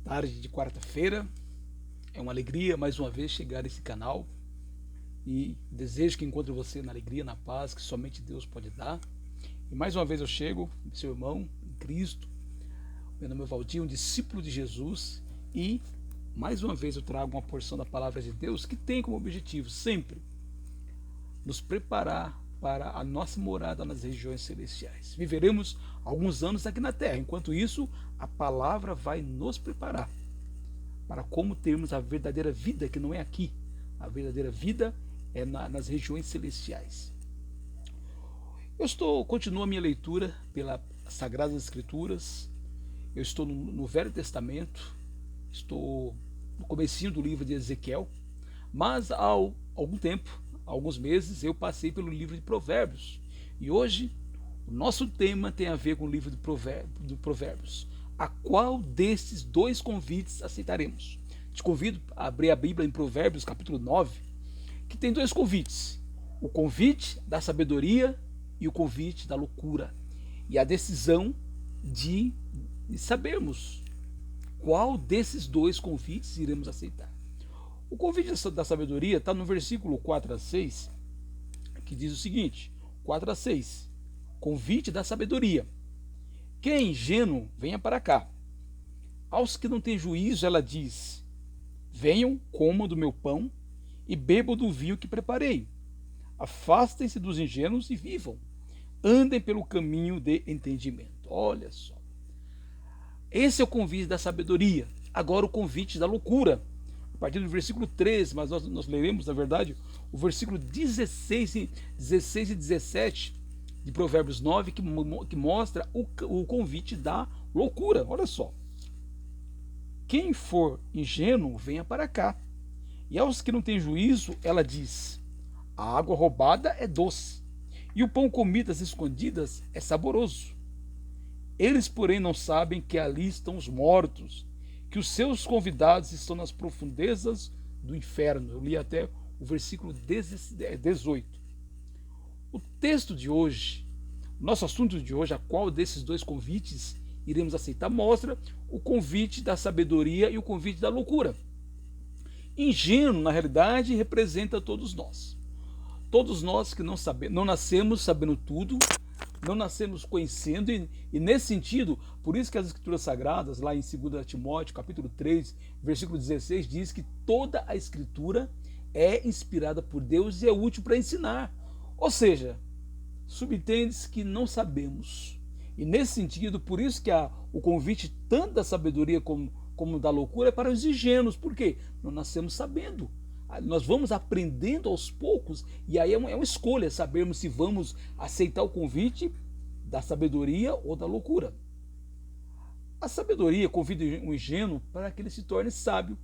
Tarde de quarta-feira. É uma alegria mais uma vez chegar nesse canal e desejo que encontre você na alegria, na paz que somente Deus pode dar. E mais uma vez eu chego, seu irmão em Cristo. Meu nome é Valdir, um discípulo de Jesus, e mais uma vez eu trago uma porção da palavra de Deus que tem como objetivo sempre nos preparar para a nossa morada nas regiões celestiais. Viveremos alguns anos aqui na terra, enquanto isso a palavra vai nos preparar para como termos a verdadeira vida, que não é aqui. A verdadeira vida é nas regiões celestiais. Continuo a minha leitura pelas Sagradas Escrituras. Eu estou no Velho Testamento, estou no comecinho do livro de Ezequiel, mas há algum tempo, alguns meses, eu passei pelo livro de Provérbios. E hoje o nosso tema tem a ver com o livro de Provérbios. A qual desses dois convites aceitaremos? Te convido a abrir a Bíblia em Provérbios capítulo 9, que tem dois convites: o convite da sabedoria e o convite da loucura. E a decisão de sabermos qual desses dois convites iremos aceitar. O convite da sabedoria está no versículo 4 a 6, que diz o seguinte: 4 a 6, convite da sabedoria. Quem é ingênuo, venha para cá. Aos que não têm juízo, ela diz: venham, comam do meu pão e bebam do vinho que preparei. Afastem-se dos ingênuos e vivam. Andem pelo caminho de entendimento. Olha só. Esse é o convite da sabedoria. Agora o convite da loucura. A partir do versículo 13, mas nós leremos, na verdade, o versículo 16 e 17 de Provérbios 9, que mostra o convite da loucura. Olha só. Quem for ingênuo, venha para cá. E aos que não têm juízo, ela diz: a água roubada é doce, e o pão comido às escondidas é saboroso. Eles, porém, não sabem que ali estão os mortos, que os seus convidados estão nas profundezas do inferno. Eu li até o versículo 18. O texto de hoje, nosso assunto de hoje, a qual desses dois convites iremos aceitar, mostra o convite da sabedoria e o convite da loucura. Ingênuo, na realidade, representa todos nós. Todos nós que não nascemos sabendo tudo, não nascemos conhecendo, e nesse sentido, por isso que as Escrituras Sagradas, lá em 2 Timóteo, capítulo 3, versículo 16, diz que toda a Escritura é inspirada por Deus e é útil para ensinar. Ou seja, subentende-se que não sabemos. E nesse sentido, por isso que o convite tanto da sabedoria como da loucura é para os ingênuos. Por quê? Não nascemos sabendo. Nós vamos aprendendo aos poucos, e aí é uma escolha sabermos se vamos aceitar o convite da sabedoria ou da loucura. A sabedoria convida o ingênuo para que ele se torne sábio.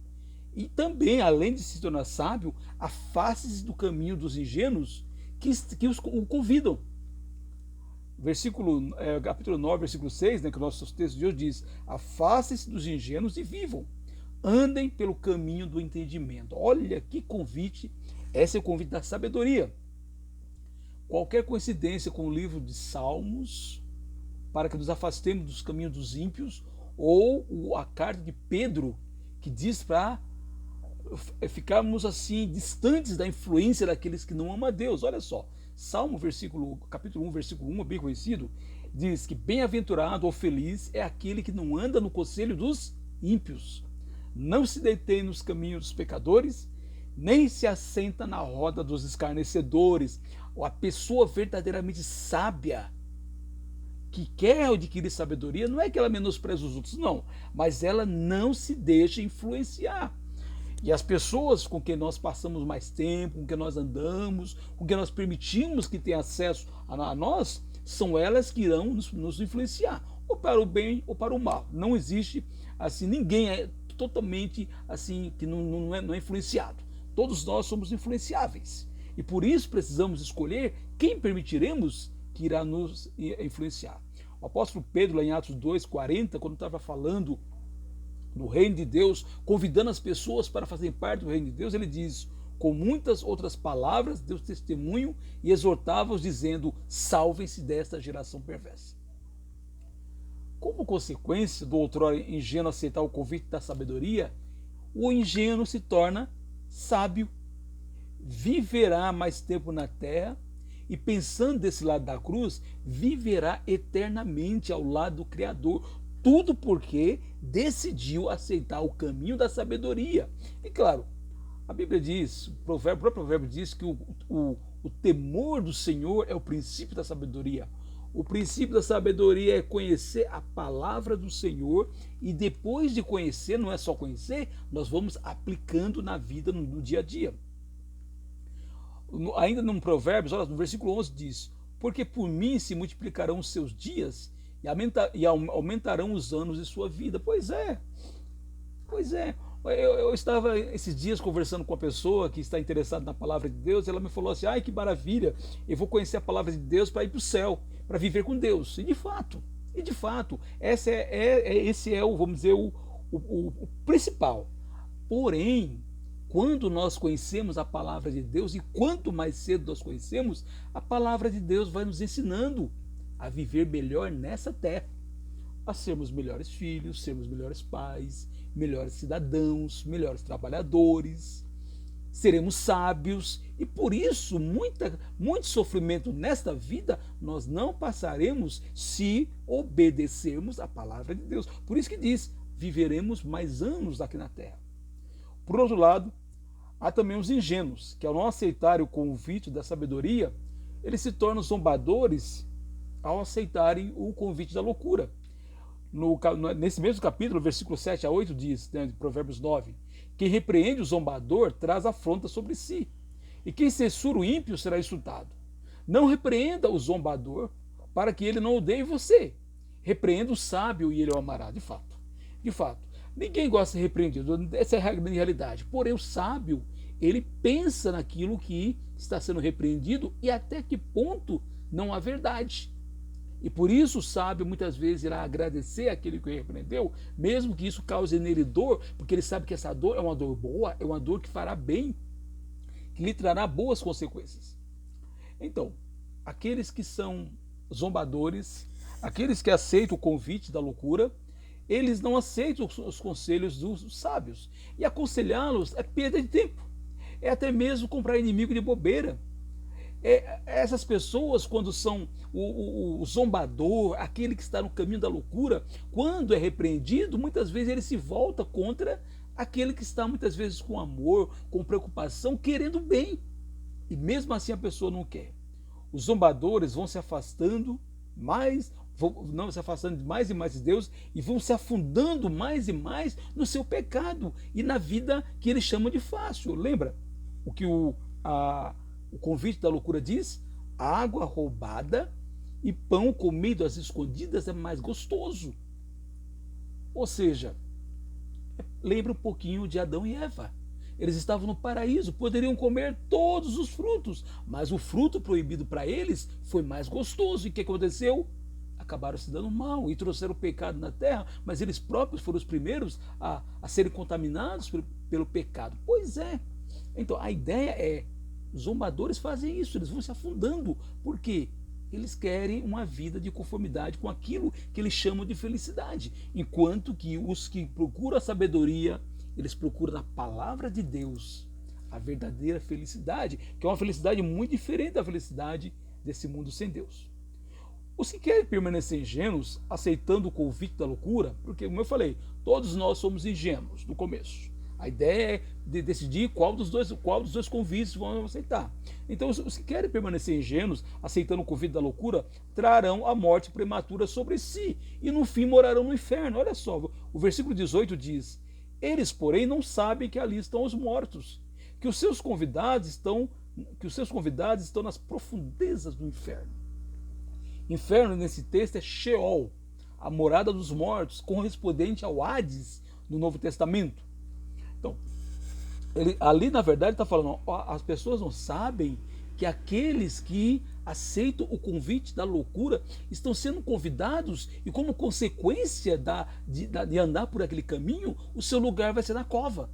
E também, além de se tornar sábio, afaste-se do caminho dos ingênuos que o convidam. Capítulo 9, versículo 6, que o nosso texto de hoje diz: afaste-se dos ingênuos e vivam. Andem pelo caminho do entendimento. Olha que convite. Esse é o convite da sabedoria. Qualquer coincidência com o livro de Salmos, para que nos afastemos dos caminhos dos ímpios, ou a carta de Pedro, que diz para ficarmos assim distantes da influência daqueles que não amam a Deus. Olha só, capítulo 1, versículo 1, é bem conhecido, diz que bem-aventurado ou feliz é aquele que não anda no conselho dos ímpios, não se detém nos caminhos dos pecadores, nem se assenta na roda dos escarnecedores. A pessoa verdadeiramente sábia, que quer adquirir sabedoria, não é que ela menospreza os outros, não, mas ela não se deixa influenciar. E as pessoas com quem nós passamos mais tempo, com quem nós andamos, com quem nós permitimos que tenham acesso a nós, são elas que irão nos influenciar, ou para o bem ou para o mal. Não existe assim, ninguém é totalmente assim que não é influenciado. Todos nós somos influenciáveis. E por isso precisamos escolher quem permitiremos que irá nos influenciar. O apóstolo Pedro, lá em Atos 2:40, quando estava falando do reino de Deus, convidando as pessoas para fazerem parte do reino de Deus, ele diz: com muitas outras palavras, Deus testemunho e exortava-os, dizendo: salvem-se desta geração perversa. Como consequência do outrora ingênuo aceitar o convite da sabedoria, o ingênuo se torna sábio, viverá mais tempo na terra e, pensando desse lado da cruz, viverá eternamente ao lado do Criador. Tudo porque decidiu aceitar o caminho da sabedoria. E claro, a Bíblia diz, o próprio provérbio diz que o temor do Senhor é o princípio da sabedoria. O princípio da sabedoria é conhecer a palavra do Senhor e depois de conhecer, não é só conhecer, nós vamos aplicando na vida, no dia a dia. Ainda no Provérbios, olha, no versículo 11 diz: porque por mim se multiplicarão os seus dias e aumentarão os anos de sua vida. Pois é, pois é. Eu estava esses dias conversando com uma pessoa que está interessada na palavra de Deus, e ela me falou assim: ai, que maravilha, eu vou conhecer a palavra de Deus para ir para o céu, para viver com Deus. E de fato, esse é o, vamos dizer, o principal. Porém, quando nós conhecemos a palavra de Deus, e quanto mais cedo nós conhecemos, a palavra de Deus vai nos ensinando a viver melhor nessa terra, a sermos melhores filhos, sermos melhores pais, melhores cidadãos, melhores trabalhadores, seremos sábios, e por isso muito sofrimento nesta vida nós não passaremos se obedecermos a palavra de Deus. Por isso que diz: viveremos mais anos aqui na terra. Por outro lado, há também os ingênuos, que ao não aceitarem o convite da sabedoria, eles se tornam zombadores ao aceitarem o convite da loucura. Nesse mesmo capítulo, versículo 7 a 8 diz, né, de Provérbios 9, quem repreende o zombador traz afronta sobre si, e quem censura o ímpio será insultado. Não repreenda o zombador, para que ele não odeie você. Repreenda o sábio e ele o amará. De fato, ninguém gosta de ser repreendido, essa é a realidade. Porém, o sábio, ele pensa naquilo que está sendo repreendido e até que ponto não há verdade. E por isso o sábio muitas vezes irá agradecer aquele que o repreendeu, mesmo que isso cause nele dor, porque ele sabe que essa dor é uma dor boa, é uma dor que fará bem, que lhe trará boas consequências. Então, aqueles que são zombadores, aqueles que aceitam o convite da loucura, eles não aceitam os conselhos dos sábios. E aconselhá-los é perda de tempo. É até mesmo comprar inimigo de bobeira. Essas pessoas, quando são o zombador, aquele que está no caminho da loucura, quando é repreendido, muitas vezes ele se volta contra aquele que está muitas vezes com amor, com preocupação, querendo bem. E mesmo assim a pessoa não quer. Os zombadores vão se afastando de mais e mais de Deus, e vão se afundando mais e mais no seu pecado e na vida que eles chamam de fácil. Lembra o que o convite da loucura diz? Água roubada e pão comido às escondidas é mais gostoso. Ou seja, lembra um pouquinho de Adão e Eva. Eles estavam no paraíso, poderiam comer todos os frutos, mas o fruto proibido para eles foi mais gostoso. E o que aconteceu? Acabaram se dando mal e trouxeram o pecado na terra, mas eles próprios foram os primeiros a serem contaminados pelo pecado. Pois é. Então a ideia é: os zombadores fazem isso, eles vão se afundando. Por quê? Eles querem uma vida de conformidade com aquilo que eles chamam de felicidade. Enquanto que os que procuram a sabedoria, eles procuram na palavra de Deus a verdadeira felicidade, que é uma felicidade muito diferente da felicidade desse mundo sem Deus. Os que querem permanecer ingênuos, aceitando o convite da loucura, porque, como eu falei, todos nós somos ingênuos no começo. A ideia é de decidir qual dos dois convites vão aceitar. Então, os que querem permanecer ingênuos, aceitando o convite da loucura, trarão a morte prematura sobre si e no fim morarão no inferno. Olha só, o versículo 18 diz: eles, porém, não sabem que ali estão os mortos, que os seus convidados estão nas profundezas do inferno. Inferno, nesse texto, é Sheol, a morada dos mortos, correspondente ao Hades no Novo Testamento. Então, ali na verdade está falando, as pessoas não sabem que aqueles que aceitam o convite da loucura estão sendo convidados, e como consequência de andar por aquele caminho, o seu lugar vai ser na cova.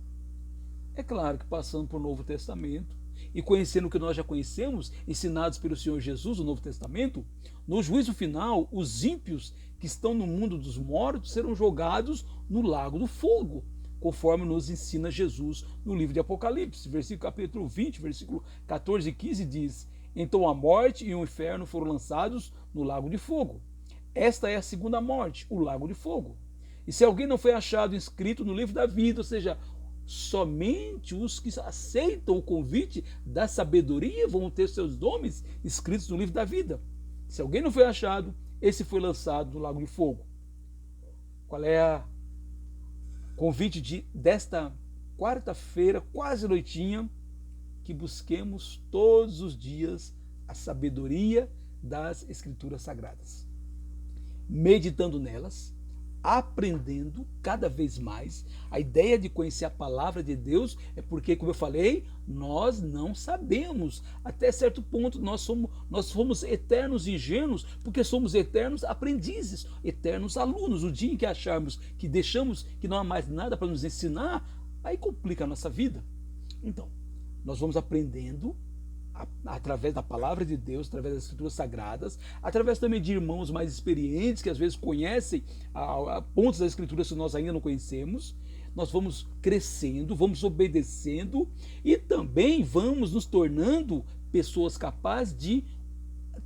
É claro que passando por Novo Testamento, e conhecendo o que nós já conhecemos, ensinados pelo Senhor Jesus, no Novo Testamento, no juízo final, os ímpios que estão no mundo dos mortos serão jogados no lago do fogo, conforme nos ensina Jesus no livro de Apocalipse, capítulo 20, versículo 14 e 15 diz: então a morte e o inferno foram lançados no lago de fogo. Esta é a segunda morte, o lago de fogo. E se alguém não foi achado inscrito no livro da vida, ou seja, somente os que aceitam o convite da sabedoria vão ter seus nomes escritos no livro da vida. Se alguém não foi achado, esse foi lançado no lago de fogo. Qual é o convite desta quarta-feira, quase noitinha? Que busquemos todos os dias a sabedoria das Escrituras Sagradas, meditando nelas, aprendendo cada vez mais. A ideia de conhecer a palavra de Deus é porque, como eu falei, nós não sabemos. Até certo ponto nós somos eternos ingênuos, porque somos eternos aprendizes, eternos alunos. O dia em que acharmos que deixamos que não há mais nada para nos ensinar, aí complica a nossa vida. Então, nós vamos aprendendo através da palavra de Deus, através das Escrituras Sagradas, através também de irmãos mais experientes, que às vezes conhecem pontos das Escrituras que nós ainda não conhecemos. Nós vamos crescendo, vamos obedecendo e também vamos nos tornando pessoas capazes de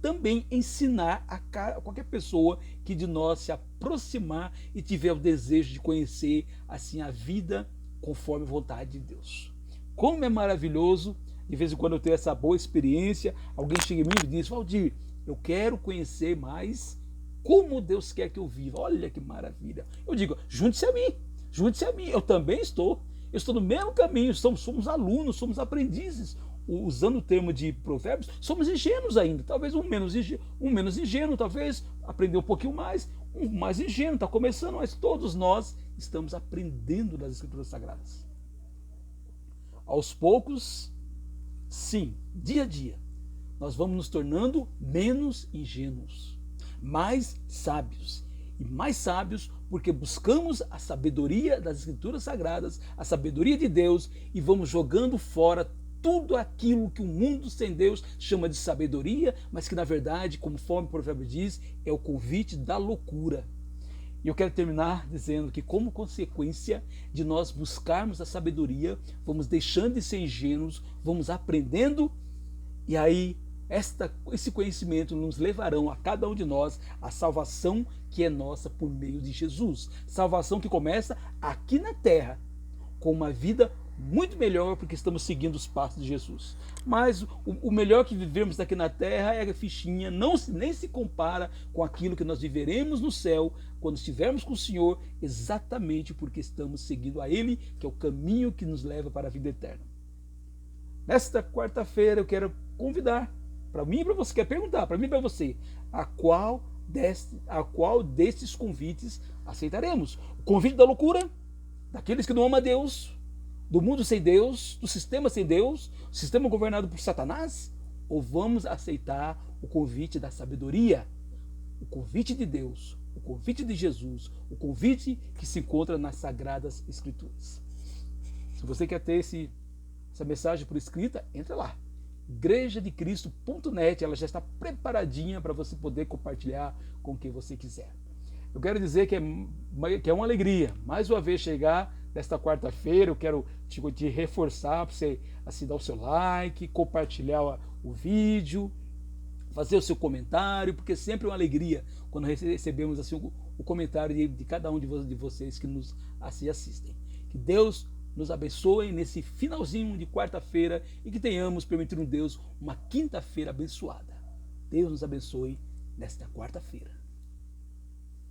também ensinar a qualquer pessoa que de nós se aproximar e tiver o desejo de conhecer assim a vida conforme a vontade de Deus. Como é maravilhoso, de vez em quando eu tenho essa boa experiência, alguém chega em mim e diz: Valdir, eu quero conhecer mais como Deus quer que eu viva. Olha que maravilha. Eu digo: junte-se a mim, eu também estou. Eu estou no mesmo caminho, somos alunos, somos aprendizes. Usando o termo de Provérbios, somos ingênuos ainda, talvez um menos ingênuo, talvez aprender um pouquinho mais, um mais ingênuo, está começando, mas todos nós estamos aprendendo das Escrituras Sagradas. Aos poucos, sim, dia a dia, nós vamos nos tornando menos ingênuos, mais sábios. E mais sábios porque buscamos a sabedoria das Escrituras Sagradas, a sabedoria de Deus, e vamos jogando fora tudo aquilo que o mundo sem Deus chama de sabedoria, mas que na verdade, conforme o provérbio diz, é o convite da loucura. E eu quero terminar dizendo que, como consequência de nós buscarmos a sabedoria, vamos deixando de ser ingênuos, vamos aprendendo, e aí esse conhecimento nos levarão a cada um de nós à salvação que é nossa por meio de Jesus. Salvação que começa aqui na terra, com uma vida muito melhor, porque estamos seguindo os passos de Jesus. Mas o melhor que vivemos aqui na terra é a fichinha, nem se compara com aquilo que nós viveremos no céu, quando estivermos com o Senhor, exatamente porque estamos seguindo a Ele, que é o caminho que nos leva para a vida eterna. Nesta quarta-feira eu quero convidar, para mim e para você, quero perguntar, para mim e para você, a qual desses convites aceitaremos? O convite da loucura, daqueles que não amam a Deus, do mundo sem Deus, do sistema sem Deus, o sistema governado por Satanás? Ou vamos aceitar o convite da sabedoria, o convite de Deus, o convite de Jesus, o convite que se encontra nas Sagradas Escrituras? Se você quer ter essa mensagem por escrita, entra lá, igrejadecristo.net, ela já está preparadinha para você poder compartilhar com quem você quiser. Eu quero dizer que é uma alegria, mais uma vez, chegar nesta quarta-feira. Eu quero te reforçar para você assim, dar o seu like, compartilhar o vídeo, fazer o seu comentário, porque sempre é uma alegria quando recebemos assim, o comentário de cada um de vocês que nos assistem. Que Deus nos abençoe nesse finalzinho de quarta-feira e que tenhamos, permitindo Deus, uma quinta-feira abençoada. Deus nos abençoe nesta quarta-feira.